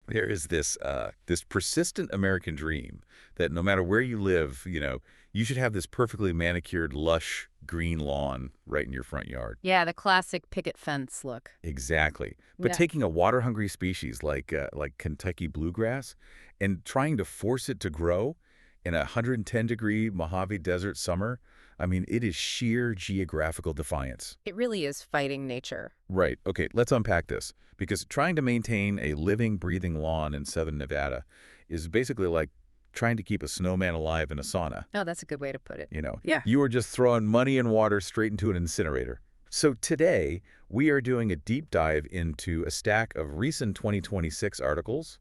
There is this persistent American dream that no matter where you live, you should have this perfectly manicured, lush green lawn right in your front yard. Yeah, the classic picket fence look. Exactly. But Yeah. taking a water-hungry species like Kentucky bluegrass and trying to force it to grow in a 110-degree Mojave Desert summer, I mean, it is sheer geographical defiance. It really is fighting nature. Right. Okay, let's unpack this. Because trying to maintain a living, breathing lawn in southern Nevada is basically like trying to keep a snowman alive in a sauna. Oh, that's a good way to put it. Yeah. You are just throwing money and water straight into an incinerator. So today, we are doing a deep dive into a stack of recent 2026 articles,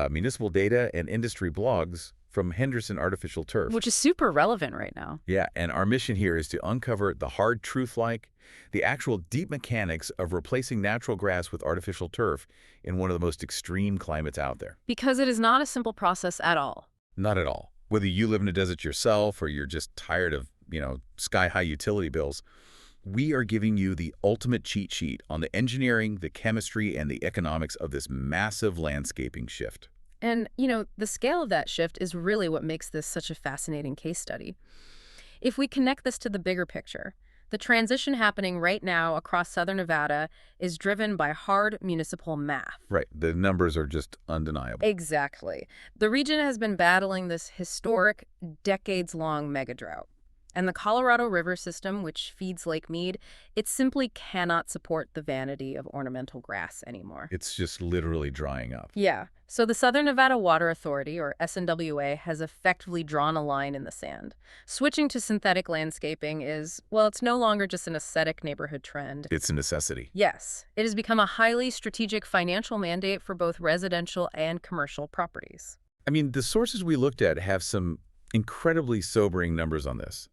municipal data, and industry blogs from Henderson Artificial Turf. Which is super relevant right now. Yeah, and our mission here is to uncover the hard truth like the actual deep mechanics of replacing natural grass with artificial turf in one of the most extreme climates out there. Because it is not a simple process at all. Not at all. Whether you live in a desert yourself or you're just tired of, sky-high utility bills, we are giving you the ultimate cheat sheet on the engineering, the chemistry, and the economics of this massive landscaping shift. And, the scale of that shift is really what makes this such a fascinating case study. If we connect this to the bigger picture, the transition happening right now across southern Nevada is driven by hard municipal math. Right. The numbers are just undeniable. Exactly. The region has been battling this historic, decades-long mega drought. And the Colorado River system, which feeds Lake Mead, it simply cannot support the vanity of ornamental grass anymore. It's just literally drying up. Yeah. So the Southern Nevada Water Authority, or SNWA, has effectively drawn a line in the sand. Switching to synthetic landscaping is, well, it's no longer just an aesthetic neighborhood trend. It's a necessity. Yes. It has become a highly strategic financial mandate for both residential and commercial properties. I mean, the sources we looked at have some incredibly sobering numbers on this.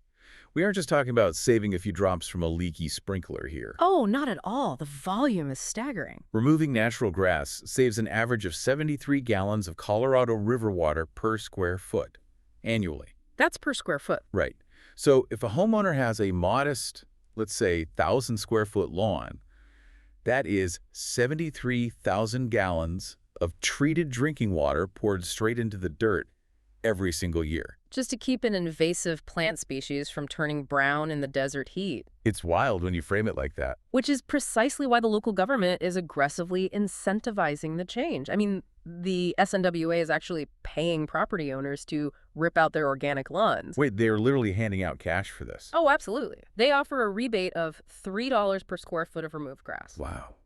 We aren't just talking about saving a few drops from a leaky sprinkler here. Oh, not at all. The volume is staggering. Removing natural grass saves an average of 73 gallons of Colorado River water per square foot annually. That's per square foot. Right. So if a homeowner has a modest, let's say, 1,000-square-foot lawn, that is 73,000 gallons of treated drinking water poured straight into the dirt every single year. Just to keep an invasive plant species from turning brown in the desert heat. It's wild when you frame it like that. Which is precisely why the local government is aggressively incentivizing the change. I mean, the SNWA is actually paying property owners to rip out their organic lawns. Wait, they're literally handing out cash for this? Oh, absolutely. They offer a rebate of $3 per square foot of removed grass. Wow.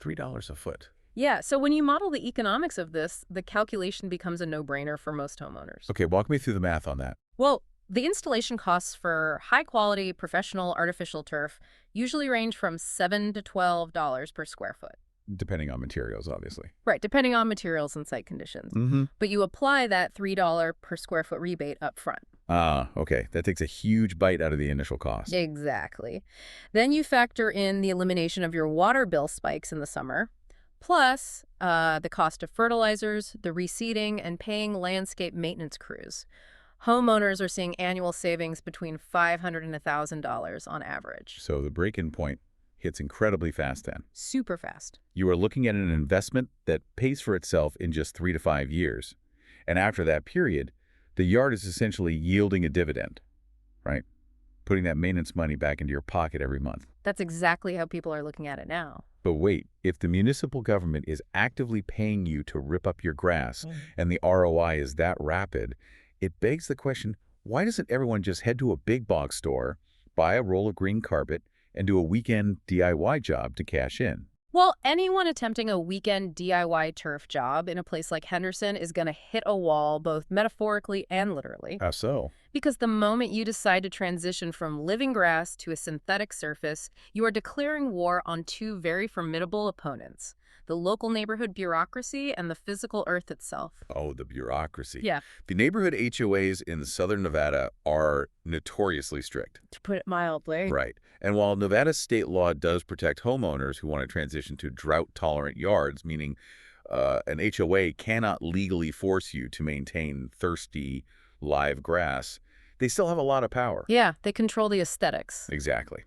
$3 a foot. Yeah, so when you model the economics of this, the calculation becomes a no-brainer for most homeowners. Okay, walk me through the math on that. Well, the installation costs for high-quality professional artificial turf usually range from $7 to $12 per square foot. Depending on materials, obviously. Right, depending on materials and site conditions. But you apply that $3 per square foot rebate up front. Ah, okay. That takes a huge bite out of the initial cost. Exactly. Then you factor in the elimination of your water bill spikes in the summer, plus the cost of fertilizers, the reseeding, and paying landscape maintenance crews. Homeowners are seeing annual savings between $500 and $1,000 on average. So the break-in point hits incredibly fast then. Super fast. You are looking at an investment that pays for itself in just 3 to 5 years. And after that period, the yard is essentially yielding a dividend, right? Putting that maintenance money back into your pocket every month. That's exactly how people are looking at it now. But wait, if the municipal government is actively paying you to rip up your grass and the ROI is that rapid, it begs the question, why doesn't everyone just head to a big box store, buy a roll of green carpet, and do a weekend DIY job to cash in? Well, anyone attempting a weekend DIY turf job in a place like Henderson is going to hit a wall both metaphorically and literally. How so? Because the moment you decide to transition from living grass to a synthetic surface, you are declaring war on two very formidable opponents, the local neighborhood bureaucracy and the physical earth itself. Oh, the bureaucracy. Yeah. The neighborhood HOAs in southern Nevada are notoriously strict. To put it mildly. Right. And while Nevada's state law does protect homeowners who want to transition to drought-tolerant yards, meaning an HOA cannot legally force you to maintain thirsty, live grass, they still have a lot of power. Yeah, they control the aesthetics. Exactly.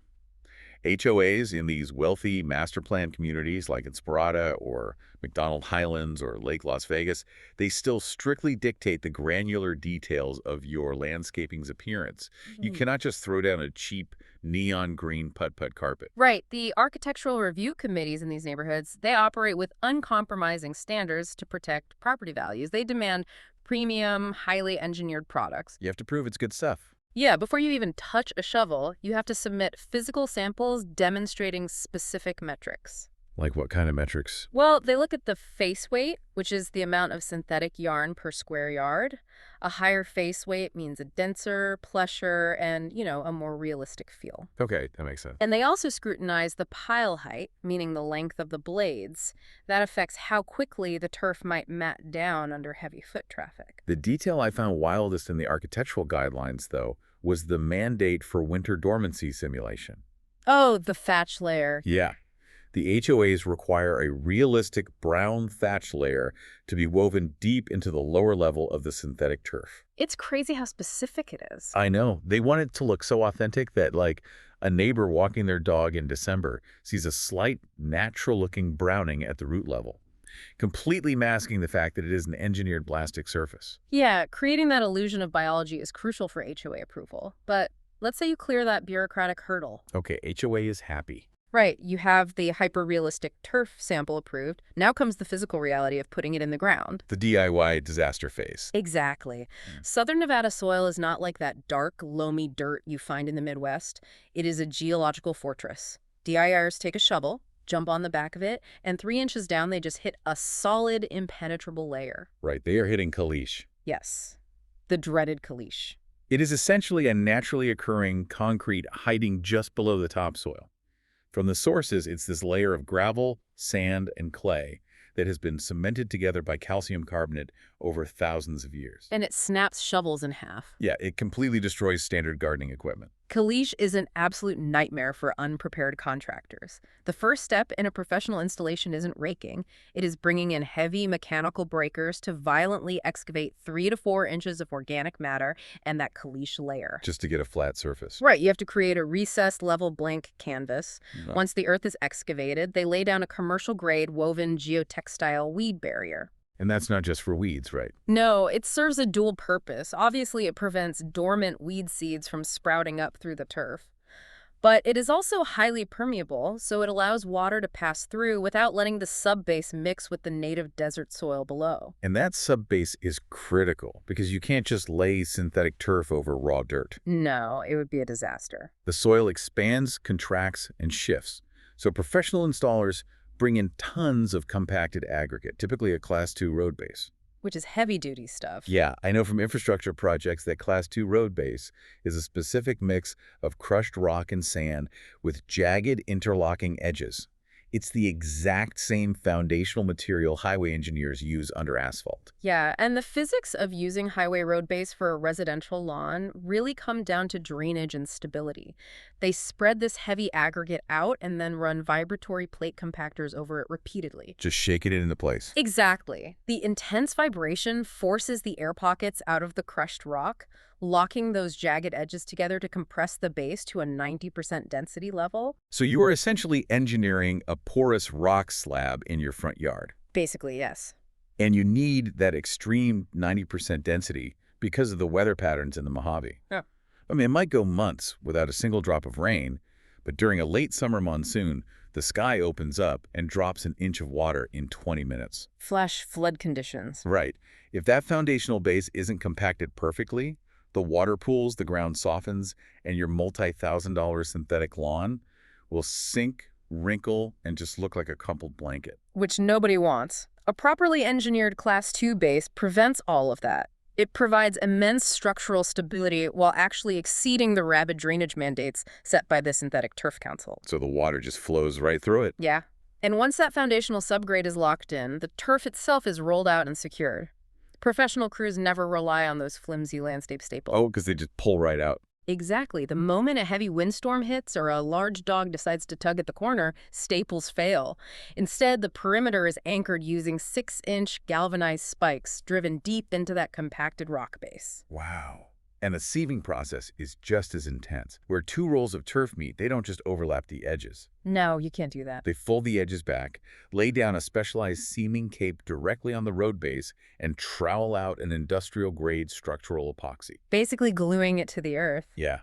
HOAs in these wealthy master plan communities like Inspirata or McDonald Highlands or Lake Las Vegas, they still strictly dictate the granular details of your landscaping's appearance. You cannot just throw down a cheap neon green putt-putt carpet. Right. The architectural review committees in these neighborhoods, they operate with uncompromising standards to protect property values. They demand premium, highly engineered products. You have to prove it's good stuff. Yeah, before you even touch a shovel, you have to submit physical samples demonstrating specific metrics. Like what kind of metrics? Well, they look at the face weight, which is the amount of synthetic yarn per square yard. A higher face weight means a denser, plusher, and, a more realistic feel. Okay, that makes sense. And they also scrutinize the pile height, meaning the length of the blades. That affects how quickly the turf might mat down under heavy foot traffic. The detail I found wildest in the architectural guidelines, though, was the mandate for winter dormancy simulation. Oh, the thatch layer. Yeah. The HOAs require a realistic brown thatch layer to be woven deep into the lower level of the synthetic turf. It's crazy how specific it is. I know. They want it to look so authentic that, like, a neighbor walking their dog in December sees a slight, natural-looking browning at the root level, completely masking the fact that it is an engineered plastic surface. Yeah, creating that illusion of biology is crucial for HOA approval. But let's say you clear that bureaucratic hurdle. Okay, HOA is happy. Right, you have the hyper-realistic turf sample approved. Now comes the physical reality of putting it in the ground. The DIY disaster phase. Exactly. Southern Nevada soil is not like that dark, loamy dirt you find in the Midwest. It is a geological fortress. DIYers take a shovel, jump on the back of it, and 3 inches down they just hit a solid, impenetrable layer. Right, they are hitting caliche. Yes, the dreaded caliche. It is essentially a naturally occurring concrete hiding just below the topsoil. From the sources, it's this layer of gravel, sand, and clay that has been cemented together by calcium carbonate over thousands of years. And it snaps shovels in half. Yeah, it completely destroys standard gardening equipment. Caliche is an absolute nightmare for unprepared contractors. The first step in a professional installation isn't raking. It is bringing in heavy mechanical breakers to violently excavate 3 to 4 inches of organic matter and that caliche layer. Just to get a flat surface. Right, you have to create a recessed level blank canvas. No. Once the earth is excavated, they lay down a commercial-grade woven geotextile weed barrier. And that's not just for weeds, right? No, it serves a dual purpose. Obviously, it prevents dormant weed seeds from sprouting up through the turf. But it is also highly permeable, so it allows water to pass through without letting the subbase mix with the native desert soil below. And that subbase is critical because you can't just lay synthetic turf over raw dirt. No, it would be a disaster. The soil expands, contracts, and shifts. So professional installers bring in tons of compacted aggregate, typically a Class 2 road base. Which is heavy-duty stuff. Yeah, I know from infrastructure projects that Class 2 road base is a specific mix of crushed rock and sand with jagged interlocking edges. It's the exact same foundational material highway engineers use under asphalt. Yeah, and the physics of using highway road base for a residential lawn really come down to drainage and stability. They spread this heavy aggregate out and then run vibratory plate compactors over it repeatedly. Just shaking it into place. Exactly. The intense vibration forces the air pockets out of the crushed rock, locking those jagged edges together to compress the base to a 90% density level. So you are essentially engineering a porous rock slab in your front yard. Basically, yes. And you need that extreme 90% density because of the weather patterns in the Mojave. Yeah. I mean, it might go months without a single drop of rain, but during a late summer monsoon, the sky opens up and drops an inch of water in 20 minutes. Flash flood conditions. Right. If that foundational base isn't compacted perfectly, the water pools, the ground softens, and your multi-$1,000 synthetic lawn will sink, wrinkle, and just look like a crumpled blanket. Which nobody wants. A properly engineered Class 2 base prevents all of that. It provides immense structural stability while actually exceeding the rapid drainage mandates set by the Synthetic Turf Council. So the water just flows right through it. Yeah. And once that foundational subgrade is locked in, the turf itself is rolled out and secured. Professional crews never rely on those flimsy landscape staples. Oh, because they just pull right out. Exactly. The moment a heavy windstorm hits or a large dog decides to tug at the corner, staples fail. Instead, the perimeter is anchored using 6-inch galvanized spikes driven deep into that compacted rock base. Wow. And the sieving process is just as intense. Where two rolls of turf meet, they don't just overlap the edges. No, you can't do that. They fold the edges back, lay down a specialized seaming cape directly on the road base, and trowel out an industrial-grade structural epoxy. Basically gluing it to the earth. Yeah.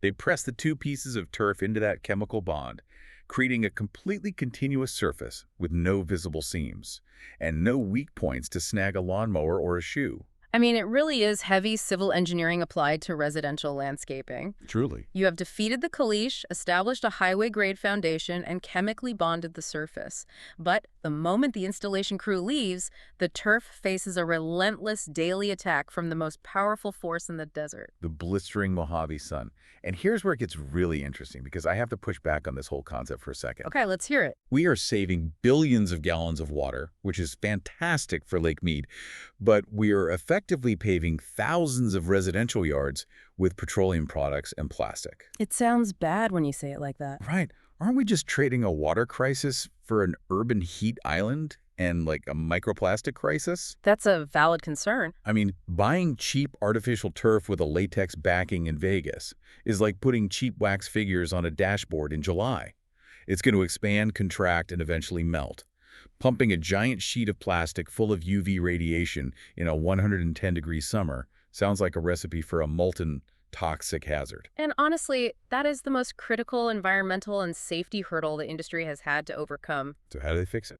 They press the two pieces of turf into that chemical bond, creating a completely continuous surface with no visible seams and no weak points to snag a lawnmower or a shoe. I mean, it really is heavy civil engineering applied to residential landscaping. Truly. You have defeated the caliche, established a highway-grade foundation, and chemically bonded the surface. But the moment the installation crew leaves, the turf faces a relentless daily attack from the most powerful force in the desert. The blistering Mojave sun. And here's where it gets really interesting, because I have to push back on this whole concept for a second. Okay, let's hear it. We are saving billions of gallons of water, which is fantastic for Lake Mead, but we are effectively paving thousands of residential yards with petroleum products and plastic. It sounds bad when you say it like that. Right. Aren't we just trading a water crisis for an urban heat island and like a microplastic crisis? That's a valid concern. I mean, buying cheap artificial turf with a latex backing in Vegas is like putting cheap wax figures on a dashboard in July. It's going to expand, contract, and eventually melt. Pumping a giant sheet of plastic full of UV radiation in a 110-degree summer sounds like a recipe for a molten toxic hazard. And honestly, that is the most critical environmental and safety hurdle the industry has had to overcome. So how do they fix it?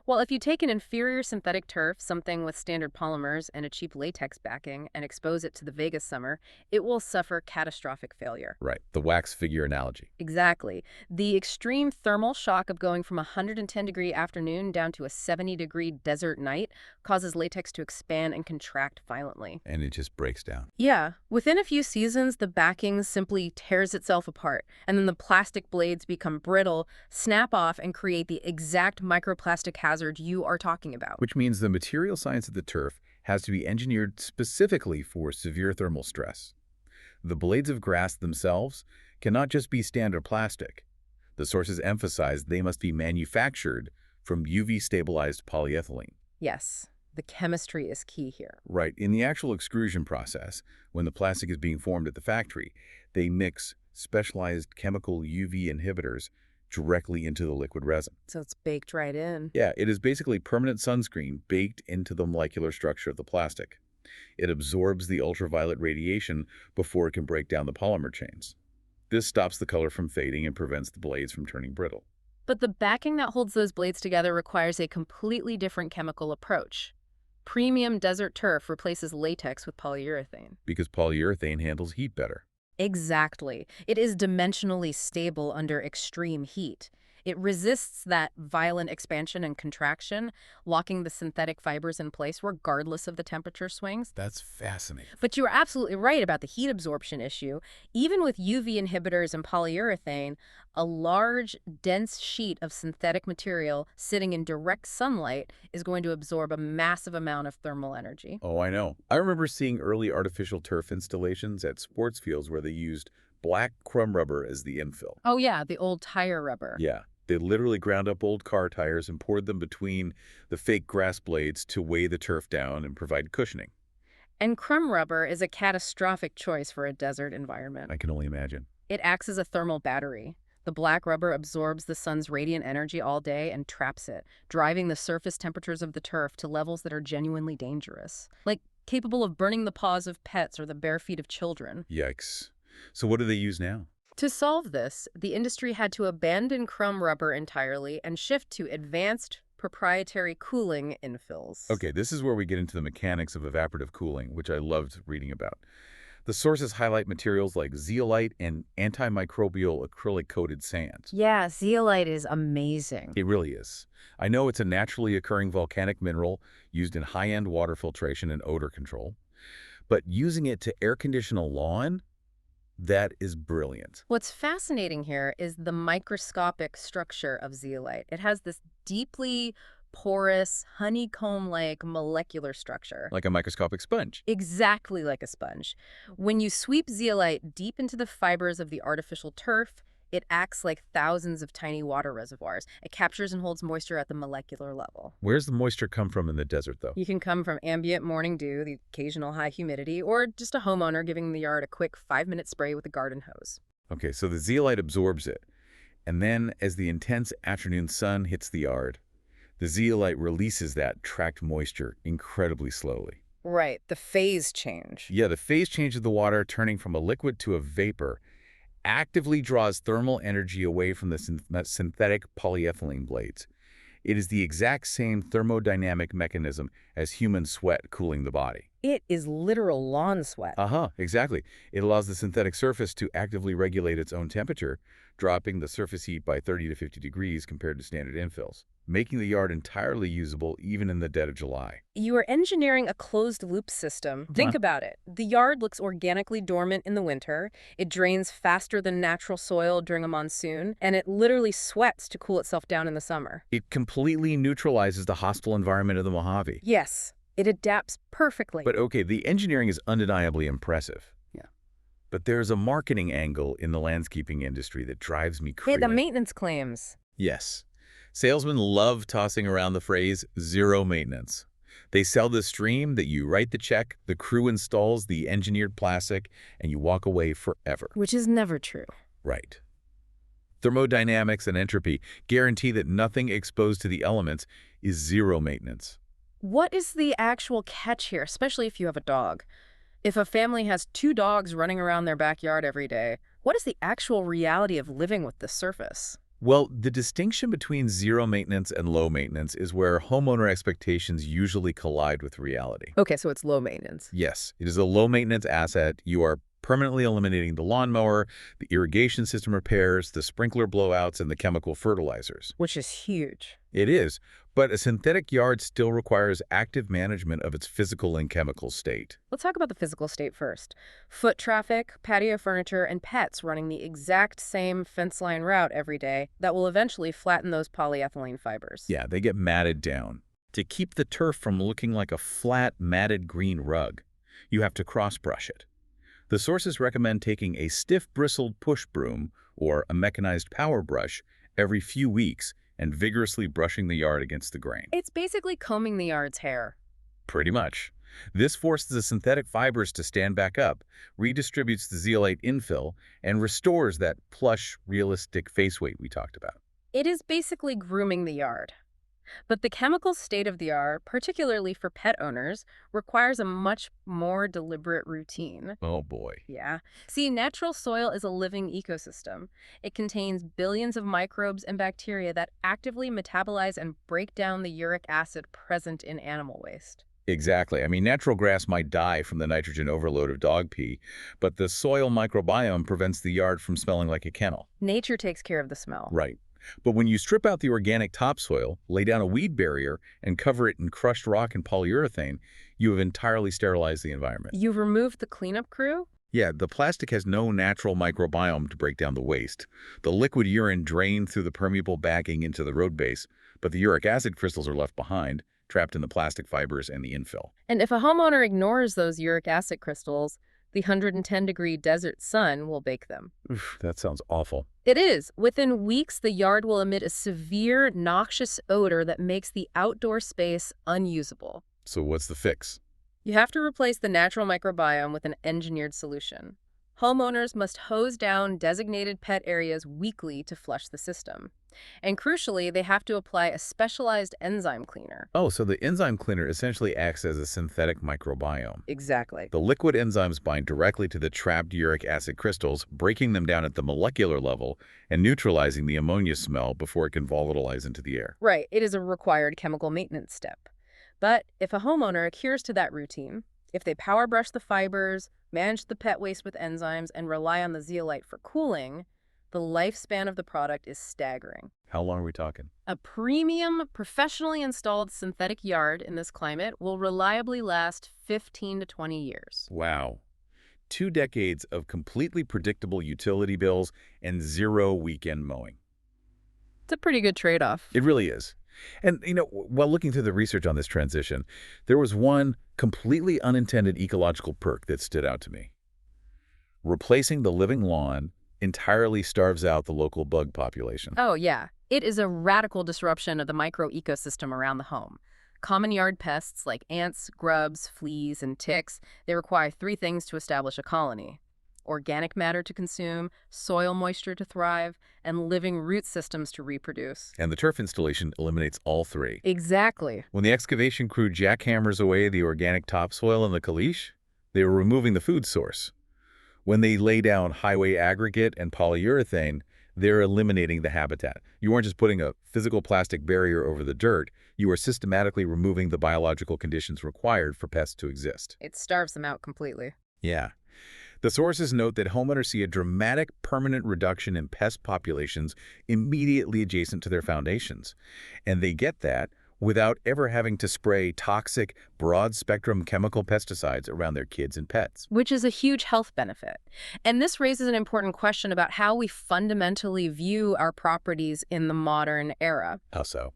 Well, if you take an inferior synthetic turf, something with standard polymers and a cheap latex backing, and expose it to the Vegas summer, it will suffer catastrophic failure. Right, the wax figure analogy. Exactly. The extreme thermal shock of going from a 110-degree afternoon down to a 70-degree desert night causes latex to expand and contract violently. And it just breaks down. Yeah. Within a few seasons, the backing simply tears itself apart, and then the plastic blades become brittle, snap off, and create the exact microplastic hazard you are talking about. Which means the material science of the turf has to be engineered specifically for severe thermal stress. The blades of grass themselves cannot just be standard plastic. The sources emphasize they must be manufactured from UV-stabilized polyethylene. Yes, the chemistry is key here. Right. In the actual extrusion process, when the plastic is being formed at the factory, they mix specialized chemical UV inhibitors directly into the liquid resin. So it's baked right in. Yeah, it is basically permanent sunscreen baked into the molecular structure of the plastic. It absorbs the ultraviolet radiation before it can break down the polymer chains. This stops the color from fading and prevents the blades from turning brittle. But the backing that holds those blades together requires a completely different chemical approach. Premium desert turf replaces latex with polyurethane. Because polyurethane handles heat better. Exactly. It is dimensionally stable under extreme heat. It resists that violent expansion and contraction, locking the synthetic fibers in place regardless of the temperature swings. That's fascinating. But you are absolutely right about the heat absorption issue. Even with UV inhibitors and polyurethane, a large, dense sheet of synthetic material sitting in direct sunlight is going to absorb a massive amount of thermal energy. Oh, I know. I remember seeing early artificial turf installations at sports fields where they used black crumb rubber as the infill. Oh yeah, the old tire rubber. Yeah. They literally ground up old car tires and poured them between the fake grass blades to weigh the turf down and provide cushioning. And crumb rubber is a catastrophic choice for a desert environment. I can only imagine. It acts as a thermal battery. The black rubber absorbs the sun's radiant energy all day and traps it, driving the surface temperatures of the turf to levels that are genuinely dangerous, like capable of burning the paws of pets or the bare feet of children. Yikes. So what do they use now? To solve this, the industry had to abandon crumb rubber entirely and shift to advanced proprietary cooling infills. Okay, this is where we get into the mechanics of evaporative cooling, which I loved reading about. The sources highlight materials like zeolite and antimicrobial acrylic-coated sands. Yeah, zeolite is amazing. It really is. I know it's a naturally occurring volcanic mineral used in high-end water filtration and odor control, but using it to air condition a lawn, that is brilliant. What's fascinating here is the microscopic structure of zeolite. It has this deeply porous, honeycomb-like molecular structure. Like a microscopic sponge. Exactly like a sponge. When you sweep zeolite deep into the fibers of the artificial turf, It acts like thousands of tiny water reservoirs. It captures and holds moisture at the molecular level. Where's the moisture come from in the desert, though? You can come from ambient morning dew, the occasional high humidity, or just a homeowner giving the yard a quick 5-minute spray with a garden hose. Okay, so the zeolite absorbs it. And then, as the intense afternoon sun hits the yard, the zeolite releases that trapped moisture incredibly slowly. Right, the phase change. Yeah, the phase change of the water turning from a liquid to a vapor actively draws thermal energy away from the synthetic polyethylene blades. It is the exact same thermodynamic mechanism as human sweat cooling the body. It is literal lawn sweat. Exactly. It allows the synthetic surface to actively regulate its own temperature, dropping the surface heat by 30 to 50 degrees compared to standard infills, making the yard entirely usable even in the dead of July. You are engineering a closed-loop system. Think about it. The yard looks organically dormant in the winter, it drains faster than natural soil during a monsoon, and it literally sweats to cool itself down in the summer. It completely neutralizes the hostile environment of the Mojave. Yes, it adapts perfectly. But okay, the engineering is undeniably impressive. Yeah. But there's a marketing angle in the landscaping industry that drives me crazy. The maintenance claims. Yes. Salesmen love tossing around the phrase zero maintenance. They sell this dream that you write the check, the crew installs the engineered plastic, and you walk away forever. Which is never true. Right. Thermodynamics and entropy guarantee that nothing exposed to the elements is zero maintenance. What is the actual catch here, especially if you have a dog? If a family has 2 dogs running around their backyard every day, what is the actual reality of living with this surface? Well, the distinction between zero maintenance and low maintenance is where homeowner expectations usually collide with reality. Okay, so it's low maintenance. Yes, it is a low maintenance asset. You are permanently eliminating the lawnmower, the irrigation system repairs, the sprinkler blowouts, and the chemical fertilizers. Which is huge. It is, but a synthetic yard still requires active management of its physical and chemical state. Let's talk about the physical state first. Foot traffic, patio furniture, and pets running the exact same fence line route every day that will eventually flatten those polyethylene fibers. Yeah, they get matted down. To keep the turf from looking like a flat, matted green rug, you have to cross-brush it. The sources recommend taking a stiff-bristled push broom or a mechanized power brush every few weeks and vigorously brushing the yard against the grain. It's basically combing the yard's hair. Pretty much. This forces the synthetic fibers to stand back up, redistributes the zeolite infill, and restores that plush, realistic face weight we talked about. It is basically grooming the yard. But the chemical state of the yard, particularly for pet owners, requires a much more deliberate routine. Oh boy. Yeah. See, natural soil is a living ecosystem. It contains billions of microbes and bacteria that actively metabolize and break down the uric acid present in animal waste. Exactly. I mean, natural grass might die from the nitrogen overload of dog pee, but the soil microbiome prevents the yard from smelling like a kennel. Nature takes care of the smell. Right. But when you strip out the organic topsoil, lay down a weed barrier, and cover it in crushed rock and polyurethane, you have entirely sterilized the environment. You've removed the cleanup crew? Yeah, the plastic has no natural microbiome to break down the waste. The liquid urine drained through the permeable backing into the road base, but the uric acid crystals are left behind, trapped in the plastic fibers and the infill. And if a homeowner ignores those uric acid crystals, the 110-degree desert sun will bake them. Oof, that sounds awful. It is. Within weeks, the yard will emit a severe, noxious odor that makes the outdoor space unusable. So what's the fix? You have to replace the natural microbiome with an engineered solution. Homeowners must hose down designated pet areas weekly to flush the system. And crucially, they have to apply a specialized enzyme cleaner. Oh, so the enzyme cleaner essentially acts as a synthetic microbiome. Exactly. The liquid enzymes bind directly to the trapped uric acid crystals, breaking them down at the molecular level and neutralizing the ammonia smell before it can volatilize into the air. Right. It is a required chemical maintenance step. But if a homeowner adheres to that routine, if they power brush the fibers, manage the pet waste with enzymes, and rely on the zeolite for cooling, the lifespan of the product is staggering. How long are we talking? A premium, professionally installed synthetic yard in this climate will reliably last 15 to 20 years. Wow. 2 decades of completely predictable utility bills and zero weekend mowing. It's a pretty good trade-off. It really is. And, while looking through the research on this transition, there was one completely unintended ecological perk that stood out to me. Replacing the living lawn entirely starves out the local bug population. Oh, yeah. It is a radical disruption of the micro-ecosystem around the home. Common yard pests like ants, grubs, fleas, and ticks, they require three things to establish a colony: organic matter to consume, soil moisture to thrive, and living root systems to reproduce. And the turf installation eliminates all three. Exactly. When the excavation crew jackhammers away the organic topsoil in the caliche, they are removing the food source. When they lay down highway aggregate and polyurethane, they're eliminating the habitat. You aren't just putting a physical plastic barrier over the dirt, you are systematically removing the biological conditions required for pests to exist. It starves them out completely. Yeah. The sources note that homeowners see a dramatic permanent reduction in pest populations immediately adjacent to their foundations. And they get that without ever having to spray toxic, broad-spectrum chemical pesticides around their kids and pets. Which is a huge health benefit. And this raises an important question about how we fundamentally view our properties in the modern era. How so?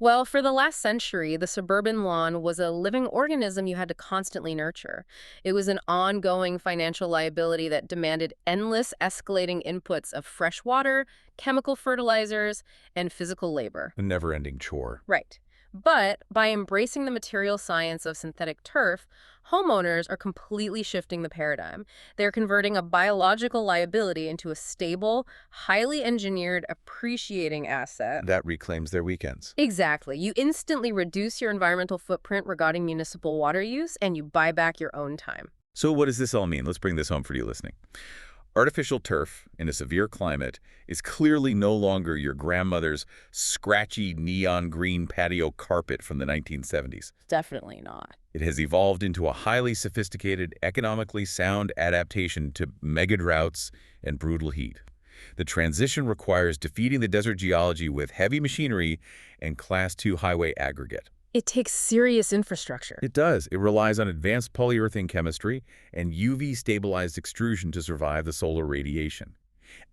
Well, for the last century, the suburban lawn was a living organism you had to constantly nurture. It was an ongoing financial liability that demanded endless escalating inputs of fresh water, chemical fertilizers, and physical labor. A never-ending chore. Right. But by embracing the material science of synthetic turf, homeowners are completely shifting the paradigm. They're converting a biological liability into a stable, highly engineered, appreciating asset. That reclaims their weekends. Exactly. You instantly reduce your environmental footprint regarding municipal water use, and you buy back your own time. So what does this all mean? Let's bring this home for you listening. Artificial turf in a severe climate is clearly no longer your grandmother's scratchy neon green patio carpet from the 1970s. Definitely not. It has evolved into a highly sophisticated, economically sound adaptation to mega droughts and brutal heat. The transition requires defeating the desert geology with heavy machinery and Class II highway aggregate. It takes serious infrastructure. It does. It relies on advanced polyurethane chemistry and UV-stabilized extrusion to survive the solar radiation.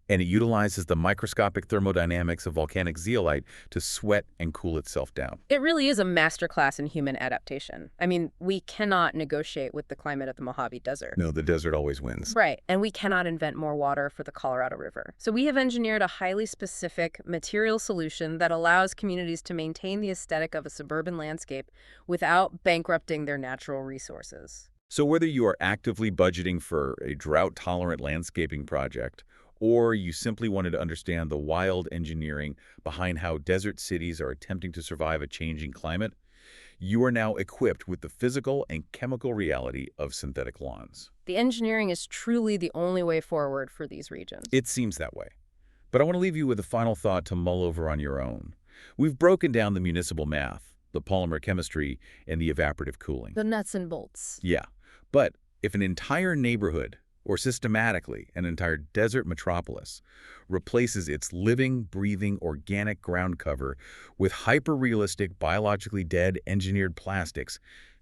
And it utilizes the microscopic thermodynamics of volcanic zeolite to sweat and cool itself down. It really is a masterclass in human adaptation. I mean, we cannot negotiate with the climate of the Mojave Desert. No, the desert always wins. Right, and we cannot invent more water for the Colorado River. So we have engineered a highly specific material solution that allows communities to maintain the aesthetic of a suburban landscape without bankrupting their natural resources. So whether you are actively budgeting for a drought-tolerant landscaping project, or you simply wanted to understand the wild engineering behind how desert cities are attempting to survive a changing climate, you are now equipped with the physical and chemical reality of synthetic lawns. The engineering is truly the only way forward for these regions. It seems that way. But I want to leave you with a final thought to mull over on your own. We've broken down the municipal math, the polymer chemistry, and the evaporative cooling. The nuts and bolts. Yeah, but if an entire neighborhood, or systematically an entire desert metropolis, replaces its living, breathing, organic ground cover with hyper-realistic, biologically dead, engineered plastics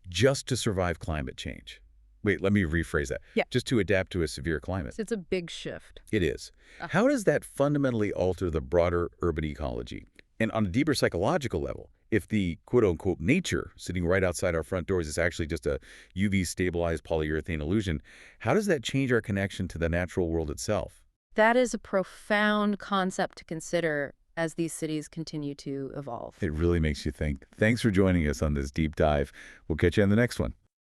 just to survive climate change. Wait, let me rephrase that. Yeah. Just to adapt to a severe climate. It's a big shift. It is. How does that fundamentally alter the broader urban ecology? And on a deeper psychological level, if the quote-unquote nature sitting right outside our front doors is actually just a UV-stabilized polyurethane illusion, how does that change our connection to the natural world itself? That is a profound concept to consider as these cities continue to evolve. It really makes you think. Thanks for joining us on this deep dive. We'll catch you on the next one.